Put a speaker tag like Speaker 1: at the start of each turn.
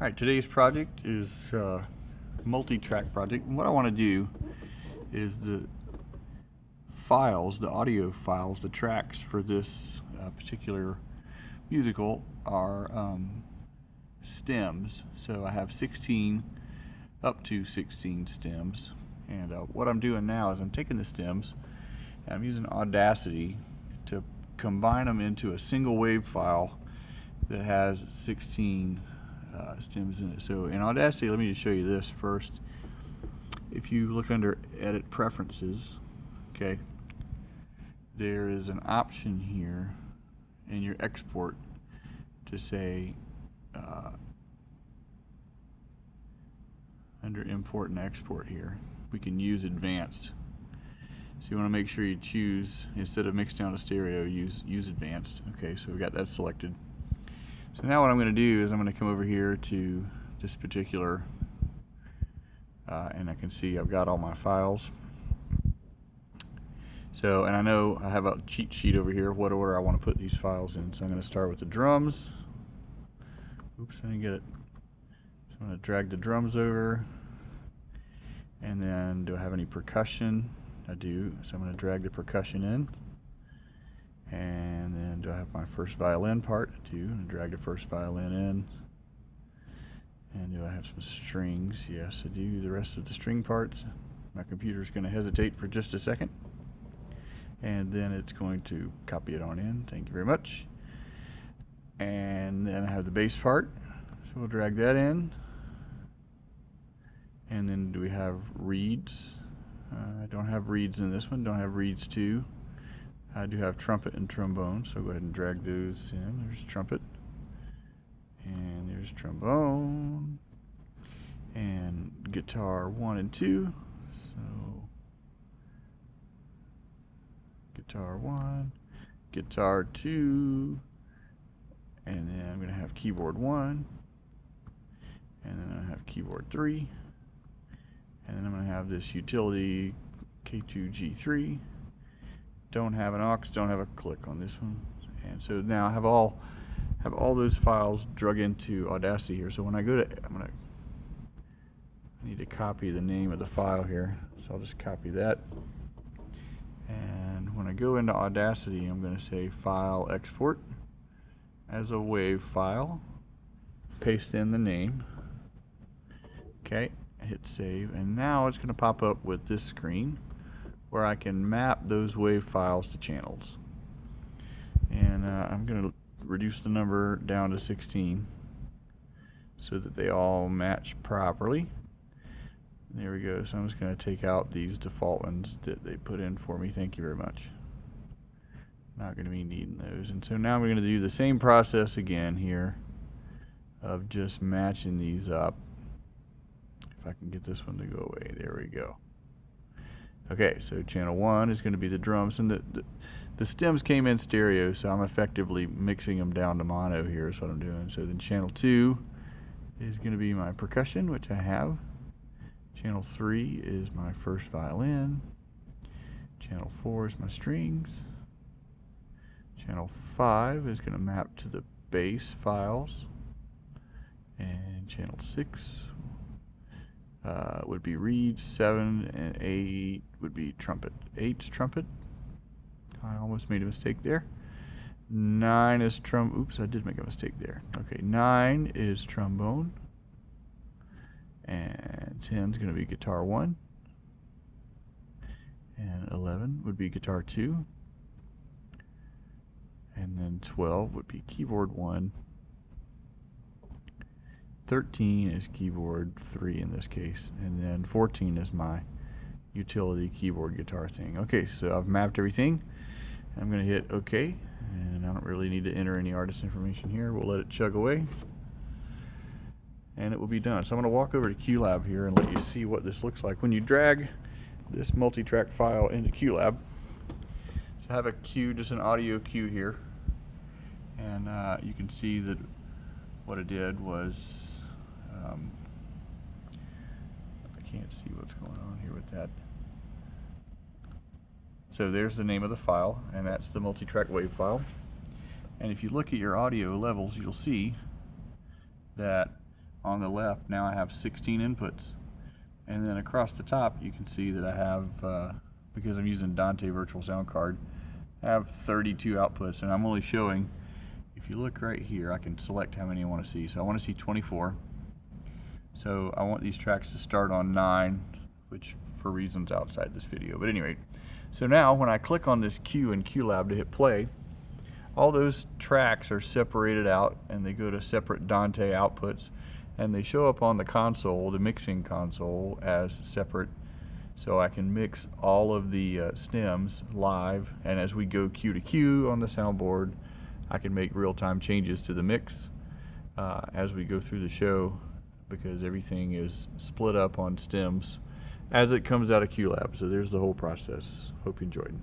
Speaker 1: Alright, today's project is a multi-track project, and what I want to do is the files, the audio files, the tracks for this particular musical are stems. So I have 16 up to 16 stems, and what I'm doing now is I'm taking the stems and I'm using Audacity to combine them into a single wave file that has 16 stems in it. So in Audacity, let me just show you this first. If you look under Edit Preferences, okay, there is an option here in your export to say under Import and Export here, we can use Advanced. So you want to make sure you choose, instead of mix down to stereo, use Advanced. Okay, so we got that selected. So now what I'm going to do is I'm going to come over here to this particular, and I can see I've got all my files. So, and I know I have a cheat sheet over here, what order I want to put these files in. So I'm going to start with the drums. Oops, I didn't get it. So I'm going to drag the drums over. And then, do I have any percussion? I do. So I'm going to drag the percussion in. And then, do I have my first violin part? I do. And drag the first violin in. And do I have some strings? Yes, I do. The rest of the string parts. My computer's going to hesitate for just a second. And then it's going to copy it on in. Thank you very much. And then I have the bass part. So we'll drag that in. And then do we have reeds? I don't have reeds in this one. Don't have reeds too. I do have trumpet and trombone, so go ahead and drag those in. There's trumpet, and there's trombone, and guitar 1 and 2. So guitar 1, guitar 2, and then I'm going to have keyboard 1, and then I have keyboard 3, and then I'm going to have this utility K2G3. Don't have an aux, don't have a click on this one, and so now I have all those files drug into Audacity here. So when I go to, I need to copy the name of the file here, so I'll just copy that. And when I go into Audacity, I'm going to say File Export as a WAV file, paste in the name, okay, hit Save, and now it's going to pop up with this screen where I can map those WAV files to channels. And I'm going to reduce the number down to 16 so that they all match properly. There we go. So I'm just going to take out these default ones that they put in for me. Thank you very much. Not going to be needing those. And so now we're going to do the same process again here of just matching these up. If I can get this one to go away. There we go. Okay, so channel 1 is going to be the drums, and the stems came in stereo, so I'm effectively mixing them down to mono here is what I'm doing. So then channel 2 is going to be my percussion, which I have. Channel 3 is my first violin. Channel 4 is my strings. Channel 5 is going to map to the bass files. And channel 6 would be reeds, 7 and 8 would be trumpet. 8's trumpet. I almost made a mistake there. 9 is oops, I did make a mistake there. Okay, 9 is trombone. And 10 is going to be guitar 1. And 11 would be guitar 2. And then 12 would be keyboard 1. 13 is keyboard 3 in this case, and then 14 is my utility keyboard guitar thing. Okay, so I've mapped everything. I'm going to hit OK, and I don't really need to enter any artist information here. We'll let it chug away, and it will be done. So I'm going to walk over to QLab here and let you see what this looks like when you drag this multi-track file into QLab. So I have a cue, just an audio cue here, and you can see that what I did was I can't see what's going on here with that. So there's the name of the file, and that's the multi-track WAV file. And if you look at your audio levels, you'll see that on the left, now I have 16 inputs. And then across the top, you can see that I have, because I'm using Dante Virtual Soundcard, I have 32 outputs, and I'm only showing, if you look right here, I can select how many I want to see. So I want to see 24. So I want these tracks to start on 9, which for reasons outside this video. But anyway, so now when I click on this Q in QLab to hit play, all those tracks are separated out and they go to separate Dante outputs, and they show up on the console, the mixing console, as separate. So I can mix all of the stems live, and as we go Q to Q on the soundboard, I can make real-time changes to the mix as we go through the show, because everything is split up on stems as it comes out of QLab. So there's the whole process. Hope you enjoyed.